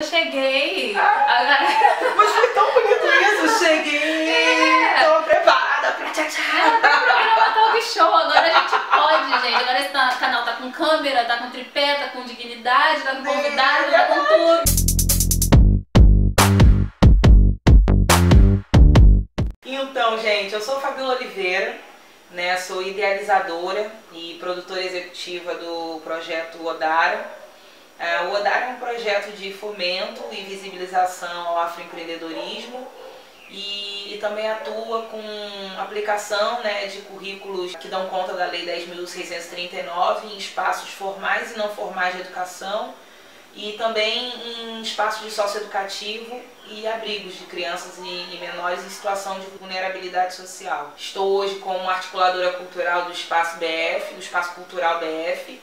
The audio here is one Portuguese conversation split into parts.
Cheguei! Mas foi tão bonito isso, cheguei! Tô preparada pra tchau. Tem programa talk show, agora a gente pode, gente. Agora esse canal tá com câmera, tá com tripé, tá com dignidade, tá com convidado, tá com tudo. Então, gente, eu sou Fabiola Oliveira, né? Sou idealizadora e produtora executiva do projeto Odara. O Odara é um projeto de fomento e visibilização ao afroempreendedorismo e também atua com aplicação, né, de currículos que dão conta da Lei 10.639 em espaços formais e não formais de educação e também em espaços de socioeducativo e abrigos de crianças e menores em situação de vulnerabilidade social. Estou hoje como articuladora cultural do Espaço BF, do Espaço Cultural BF,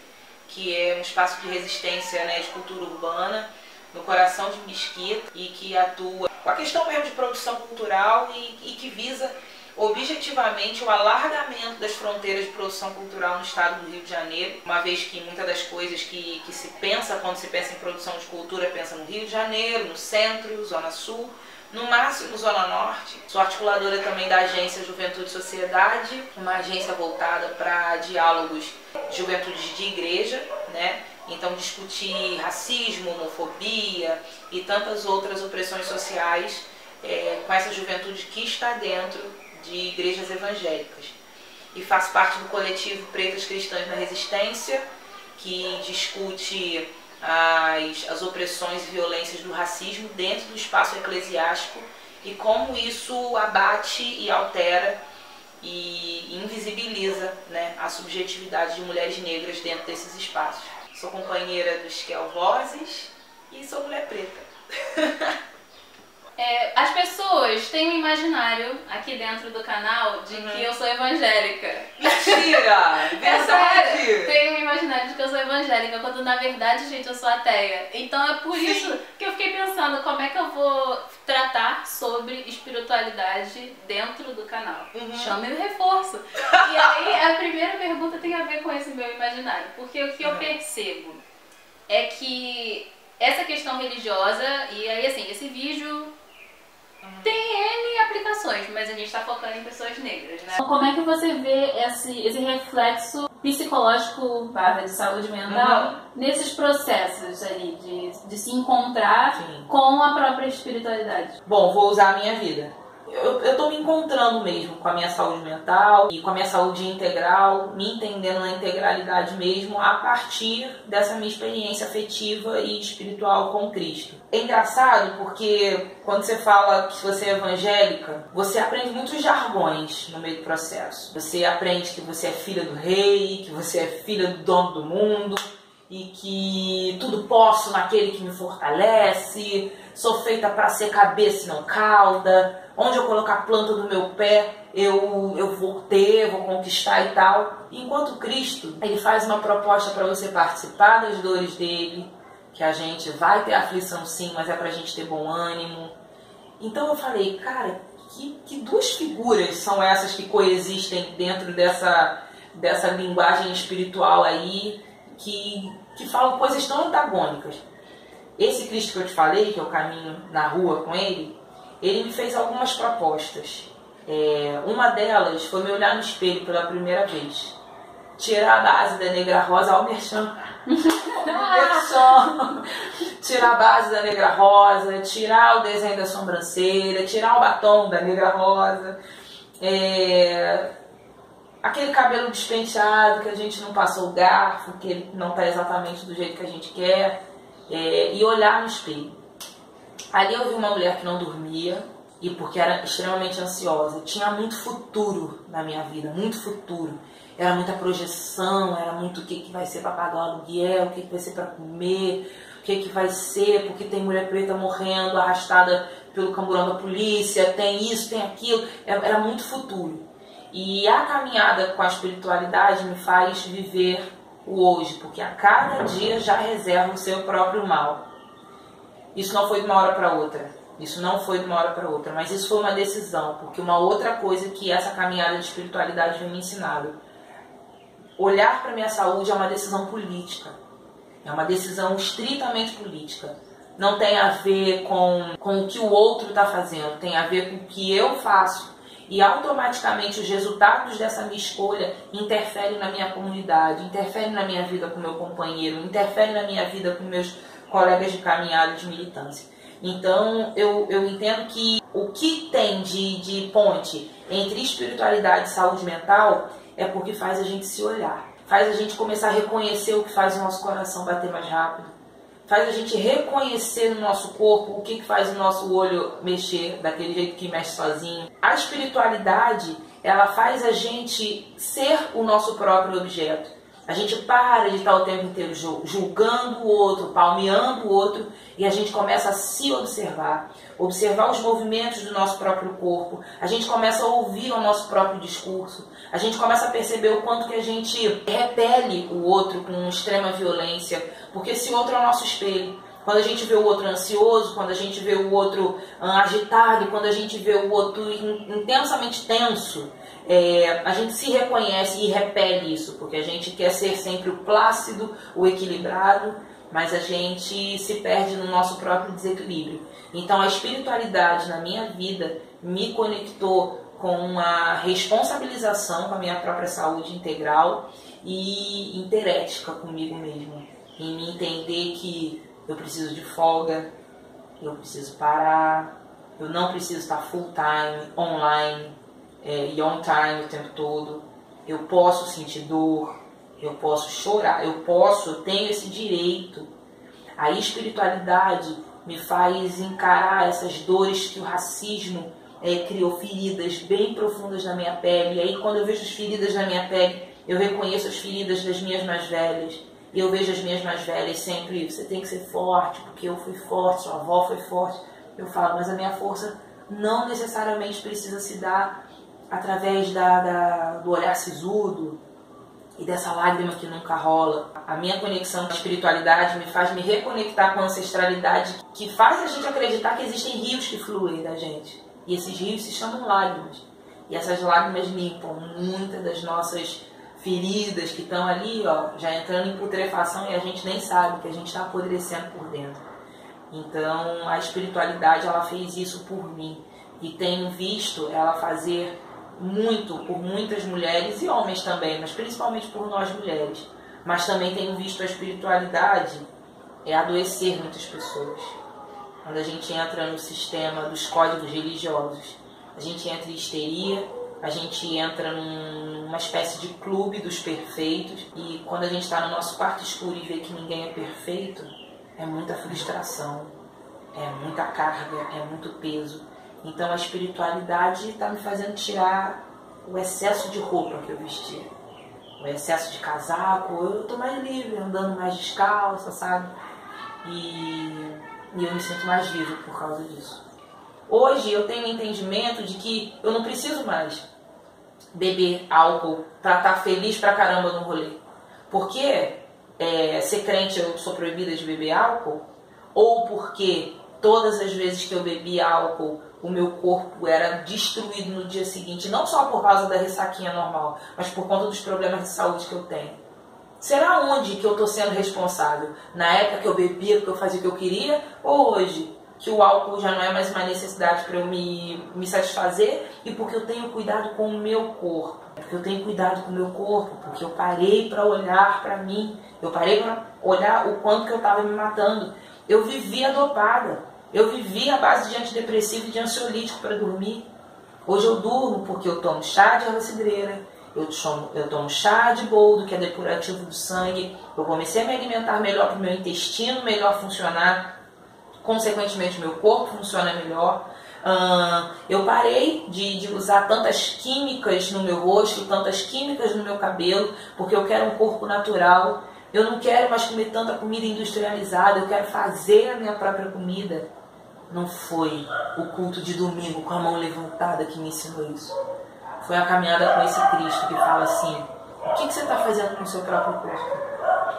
que é um espaço de resistência, né, de cultura urbana, no coração de Mesquita, e que atua com a questão mesmo de produção cultural e que visa objetivamente o alargamento das fronteiras de produção cultural no estado do Rio de Janeiro, uma vez que muitas das coisas que se pensa quando se pensa em produção de cultura, pensa no Rio de Janeiro, no centro, Zona Sul, no máximo Zona Norte. Sou articuladora também da agência Juventude e Sociedade, uma agência voltada para diálogos de juventudes de igreja, né? Então discutir racismo, homofobia e tantas outras opressões sociais com essa juventude que está dentro de igrejas evangélicas. E faço parte do coletivo Pretas Cristãs na Resistência, que discute as opressões e violências do racismo dentro do espaço eclesiástico e como isso abate e altera e invisibiliza, né, a subjetividade de mulheres negras dentro desses espaços. Sou companheira do Esquel Vozes e sou mulher preta. As pessoas têm um imaginário aqui dentro do canal de que eu sou evangélica. Mentira! Verdade! Tem um imaginário de que eu sou evangélica, quando na verdade, gente, eu sou ateia. Então é por isso que eu fiquei pensando como é que eu vou tratar sobre espiritualidade dentro do canal. Chame o reforço. E aí a primeira pergunta tem a ver com esse meu imaginário. Porque o que eu percebo é que essa questão religiosa, e aí assim, esse vídeo tem N aplicações, mas a gente está focando em pessoas negras, né? Como é que você vê esse reflexo psicológico / de saúde mental nesses processos ali de se encontrar com a própria espiritualidade? Bom, vou usar a minha vida. Eu tô me encontrando mesmo com a minha saúde mental e com a minha saúde integral, me entendendo na integralidade mesmo a partir dessa minha experiência afetiva e espiritual com Cristo. É engraçado porque quando você fala que você é evangélica, você aprende muitos jargões no meio do processo. Você aprende que você é filha do rei, que você é filha do dono do mundo e que tudo posso naquele que me fortalece, sou feita para ser cabeça e não cauda, onde eu colocar a planta do meu pé eu vou ter, vou conquistar e tal. Enquanto Cristo, ele faz uma proposta para você participar das dores dele, que a gente vai ter aflição sim, mas é pra gente ter bom ânimo. Então eu falei, cara, que duas figuras são essas que coexistem dentro dessa linguagem espiritual aí, que falam coisas tão antagônicas. Esse Cristo que eu te falei, que eu caminho na rua com ele me fez algumas propostas. Uma delas foi me olhar no espelho pela primeira vez. Tirar a base da Negra Rosa ao merchan. Tirar a base da Negra Rosa, tirar o desenho da sobrancelha, tirar o batom da Negra Rosa. Aquele cabelo despenteado que a gente não passou o garfo, que ele não está exatamente do jeito que a gente quer. E olhar no espelho. Ali eu vi uma mulher que não dormia, e porque era extremamente ansiosa. Tinha muito futuro na minha vida, muito futuro. Era muita projeção, era muito o que vai ser para pagar o aluguel, o que vai ser para comer, o que vai ser, porque tem mulher preta morrendo, arrastada pelo camburão da polícia, tem isso, tem aquilo. Era muito futuro. E a caminhada com a espiritualidade me faz viver o hoje, porque a cada dia já reserva o seu próprio mal. Isso não foi de uma hora para outra. Isso não foi de uma hora para outra, mas isso foi uma decisão, porque uma outra coisa que essa caminhada de espiritualidade vem me ensinando. Olhar para minha saúde é uma decisão política. É uma decisão estritamente política. não tem a ver com o que o outro está fazendo, tem a ver com o que eu faço. E automaticamente os resultados dessa minha escolha interferem na minha comunidade, interferem na minha vida com o meu companheiro, interferem na minha vida com meus colegas de caminhada, de militância. Então eu entendo que o que tem de ponte entre espiritualidade e saúde mental é porque faz a gente se olhar, faz a gente começar a reconhecer o que faz o nosso coração bater mais rápido, faz a gente reconhecer no nosso corpo o que faz o nosso olho mexer daquele jeito que mexe sozinho. A espiritualidade, ela faz a gente ser o nosso próprio objeto. A gente para de estar o tempo inteiro julgando o outro, palmeando o outro, e a gente começa a se observar, observar os movimentos do nosso próprio corpo, a gente começa a ouvir o nosso próprio discurso, a gente começa a perceber o quanto que a gente repele o outro com extrema violência, porque esse outro é o nosso espelho. Quando a gente vê o outro ansioso, quando a gente vê o outro agitado, quando a gente vê o outro intensamente tenso, a gente se reconhece e repele isso, porque a gente quer ser sempre o plácido, o equilibrado, mas a gente se perde no nosso próprio desequilíbrio. Então a espiritualidade na minha vida me conectou com uma responsabilização com a minha própria saúde integral e interética comigo mesmo, em me entender que eu preciso de folga, eu preciso parar, eu não preciso estar full time, online e on time o tempo todo. Eu posso sentir dor, eu posso chorar, eu tenho esse direito. A espiritualidade me faz encarar essas dores que o racismo criou, feridas bem profundas na minha pele. E aí quando eu vejo as feridas na minha pele, eu reconheço as feridas das minhas mais velhas. E eu vejo as minhas mais velhas sempre, você tem que ser forte, porque eu fui forte, sua avó foi forte. Eu falo, mas a minha força não necessariamente precisa se dar através do olhar sisudo e dessa lágrima que nunca rola. A minha conexão com a espiritualidade me faz me reconectar com a ancestralidade, que faz a gente acreditar que existem rios que fluem da gente. E esses rios se chamam lágrimas. E essas lágrimas limpam muitas das nossas feridas que estão ali, ó, já entrando em putrefação e a gente nem sabe que a gente está apodrecendo por dentro. Então a espiritualidade, ela fez isso por mim e tenho visto ela fazer muito por muitas mulheres e homens também, mas principalmente por nós mulheres. Mas também tenho visto a espiritualidade adoecer muitas pessoas. Quando a gente entra no sistema dos códigos religiosos, a gente entra em histeria, a gente entra numa espécie de clube dos perfeitos, e quando a gente está no nosso quarto escuro e vê que ninguém é perfeito, é muita frustração, é muita carga, é muito peso. Então a espiritualidade está me fazendo tirar o excesso de roupa que eu vestia, o excesso de casaco. Eu estou mais livre, andando mais descalça, sabe? E eu me sinto mais viva por causa disso. Hoje eu tenho o entendimento de que eu não preciso mais beber álcool para estar feliz pra caramba no rolê. Porque ser crente eu sou proibida de beber álcool, ou porque todas as vezes que eu bebi álcool o meu corpo era destruído no dia seguinte, não só por causa da ressaquinha normal, mas por conta dos problemas de saúde que eu tenho. Será onde que eu estou sendo responsável? Na época que eu bebia, porque eu fazia o que eu queria, ou hoje que o álcool já não é mais uma necessidade para eu me satisfazer, e porque eu tenho cuidado com o meu corpo? Porque eu tenho cuidado com o meu corpo, porque eu parei para olhar para mim, eu parei para olhar o quanto que eu estava me matando. Eu vivia dopada, eu vivia à base de antidepressivo e de ansiolítico para dormir. Hoje eu durmo porque eu tomo chá de erva cidreira, eu tomo chá de boldo, que é depurativo do sangue, eu comecei a me alimentar melhor para o meu intestino melhor funcionar, consequentemente meu corpo funciona melhor. Eu parei de usar tantas químicas no meu rosto, tantas químicas no meu cabelo, porque eu quero um corpo natural. Eu não quero mais comer tanta comida industrializada, eu quero fazer a minha própria comida. Não foi o culto de domingo com a mão levantada que me ensinou isso. Foi a caminhada com esse Cristo que fala assim: o que você está fazendo com o seu próprio corpo?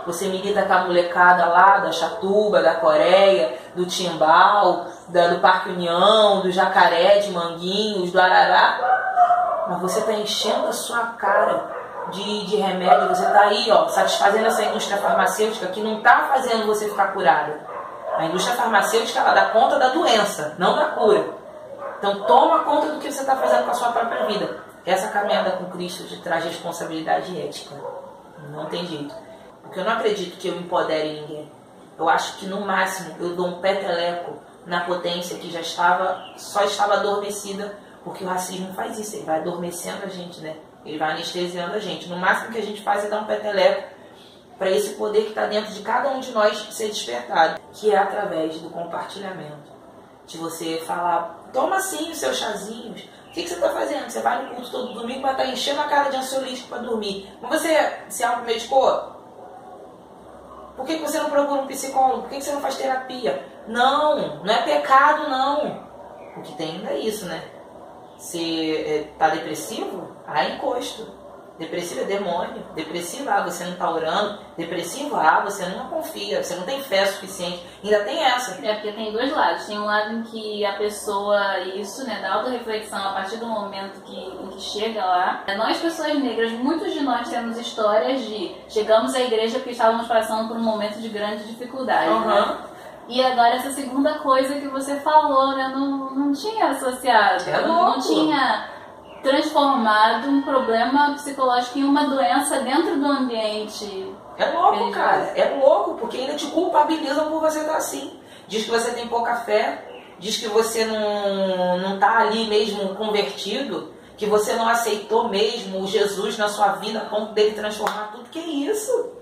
Você milita com a molecada lá da Chatuba, da Coreia, do Timbal, do Parque União, do Jacaré, de Manguinhos, do Arará. Mas você está enchendo a sua cara de remédio. Você está aí, ó, satisfazendo essa indústria farmacêutica que não está fazendo você ficar curada. A indústria farmacêutica, ela dá conta da doença, não da cura. Então toma conta do que você está fazendo com a sua própria vida. Essa caminhada com Cristo te traz responsabilidade ética. Não tem jeito. Porque eu não acredito que eu empodere ninguém. Eu acho que no máximo eu dou um peteleco na potência que só estava adormecida, porque o racismo faz isso, ele vai adormecendo a gente, né? Ele vai anestesiando a gente. No máximo que a gente faz é dar um peteleco para esse poder que está dentro de cada um de nós ser despertado, que é através do compartilhamento. De você falar, toma sim os seus chazinhos. O que você está fazendo? Você vai no culto todo domingo para estar enchendo a cara de ansiolítico para dormir. Mas você se automedicou? Por que você não procura um psicólogo? Por que você não faz terapia? Não é pecado, não. O que tem ainda é isso, né? Se tá depressivo, encosto. Depressivo é demônio. Depressivo, você não tá orando. Depressivo, você não confia. Você não tem fé suficiente. Ainda tem essa. Porque tem dois lados. Tem um lado em que a pessoa, isso, né, da autorreflexão a partir do momento em que chega lá. Nós, pessoas negras, muitos de nós temos histórias de chegamos à igreja porque estávamos passando por um momento de grande dificuldade. Né? E agora essa segunda coisa que você falou, né, não tinha associado. Não tinha transformado um problema psicológico em uma doença dentro do ambiente. É louco, cara. É louco, porque ainda te culpabilizam por você estar assim. Diz que você tem pouca fé, diz que você não tá ali mesmo convertido, que você não aceitou mesmo o Jesus na sua vida a ponto dele transformar tudo. Que isso?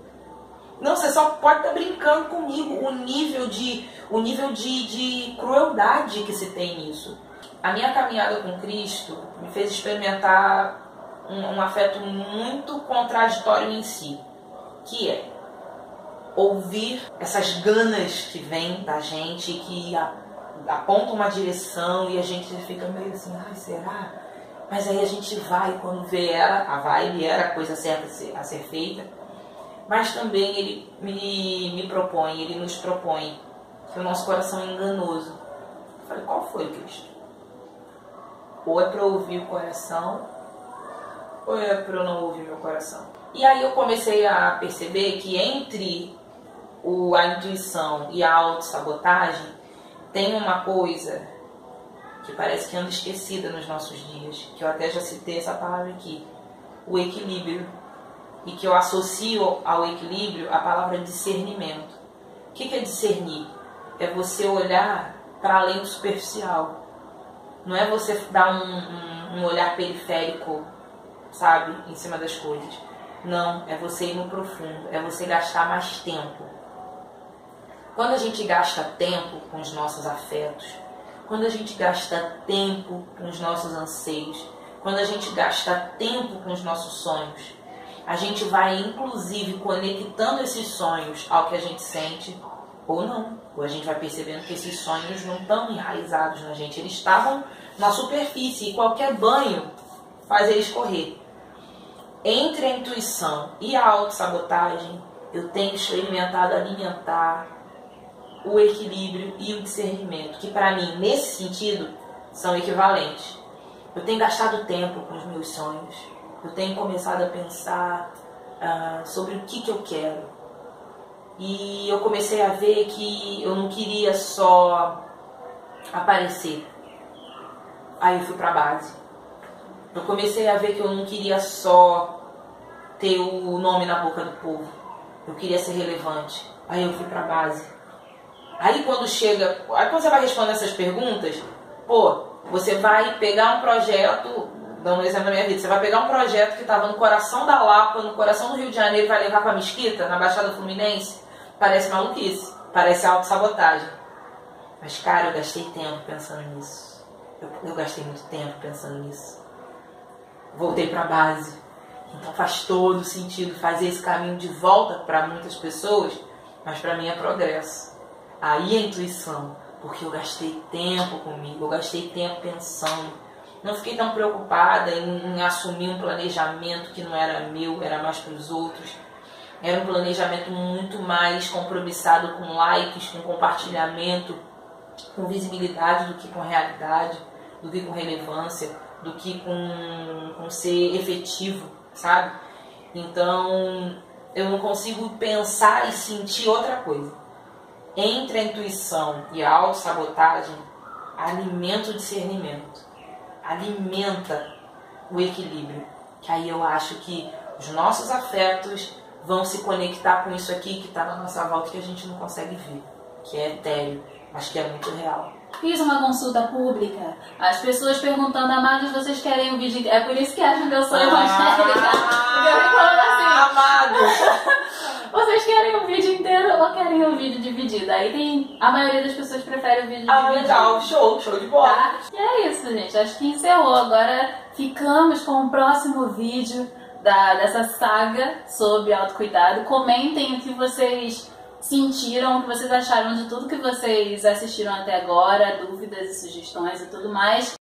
Não, você só pode estar brincando comigo. O nível de crueldade que se tem nisso. A minha caminhada com Cristo me fez experimentar um afeto muito contraditório em si, que é ouvir essas ganas que vêm da gente, que apontam uma direção e a gente fica meio assim, será? Mas aí a gente vai, quando vê a vibe era a coisa certa a ser feita, mas também ele ele nos propõe que o nosso coração é enganoso. Eu falei, qual foi, Cristo? Ou é para ouvir o coração, ou é para eu não ouvir meu coração. E aí eu comecei a perceber que entre a intuição e a autossabotagem tem uma coisa que parece que anda esquecida nos nossos dias, que eu até já citei essa palavra aqui, o equilíbrio. E que eu associo ao equilíbrio a palavra discernimento. O que é discernir? É você olhar para além do superficial. Não é você dar um olhar periférico, sabe, em cima das coisas. Não, é você ir no profundo, é você gastar mais tempo. Quando a gente gasta tempo com os nossos afetos, quando a gente gasta tempo com os nossos anseios, quando a gente gasta tempo com os nossos sonhos, a gente vai inclusive conectando esses sonhos ao que a gente sente, ou não. Ou a gente vai percebendo que esses sonhos não estão enraizados na gente. Eles estavam na superfície e qualquer banho faz eles correr. Entre a intuição e a autossabotagem, eu tenho experimentado alimentar o equilíbrio e o discernimento, que para mim, nesse sentido, são equivalentes. Eu tenho gastado tempo com os meus sonhos. Eu tenho começado a pensar sobre o que eu quero. E eu comecei a ver que eu não queria só aparecer. Aí eu fui para a base. Eu comecei a ver que eu não queria só ter o nome na boca do povo. Eu queria ser relevante. Aí eu fui para a base. Aí quando você vai responder essas perguntas, você vai pegar um projeto, dando um exemplo da minha vida, você vai pegar um projeto que estava no coração da Lapa, no coração do Rio de Janeiro, e vai levar para Mesquita, na Baixada Fluminense. Parece maluquice, parece autossabotagem. Mas, cara, eu gastei tempo pensando nisso. Eu gastei muito tempo pensando nisso. Voltei para a base. Então faz todo sentido fazer esse caminho de volta para muitas pessoas, mas para mim é progresso. Aí a intuição, porque eu gastei tempo comigo, eu gastei tempo pensando. Não fiquei tão preocupada em assumir um planejamento que não era meu, era mais para os outros. Era um planejamento muito mais compromissado com likes, com compartilhamento, com visibilidade do que com realidade, do que com relevância, do que com ser efetivo, sabe? Então, eu não consigo pensar e sentir outra coisa. entre a intuição e a autossabotagem, alimenta o discernimento, alimenta o equilíbrio. Que aí eu acho que os nossos afetos vão se conectar com isso aqui que está na nossa volta, que a gente não consegue ver, que é etéreo, mas que é muito real. Fiz uma consulta pública, as pessoas perguntando: amados, vocês querem um vídeo inteiro? É por isso que acham que eu sou evangélica. Eu reclamo assim: Amado! vocês querem um vídeo inteiro ou querem um vídeo dividido? Aí tem, a maioria das pessoas prefere o vídeo dividido. Legal, show de bola. Tá? E é isso, gente, acho que encerrou. Agora ficamos com o próximo vídeo dessa saga sobre autocuidado. Comentem o que vocês sentiram, o que vocês acharam de tudo que vocês assistiram até agora, dúvidas e sugestões e tudo mais.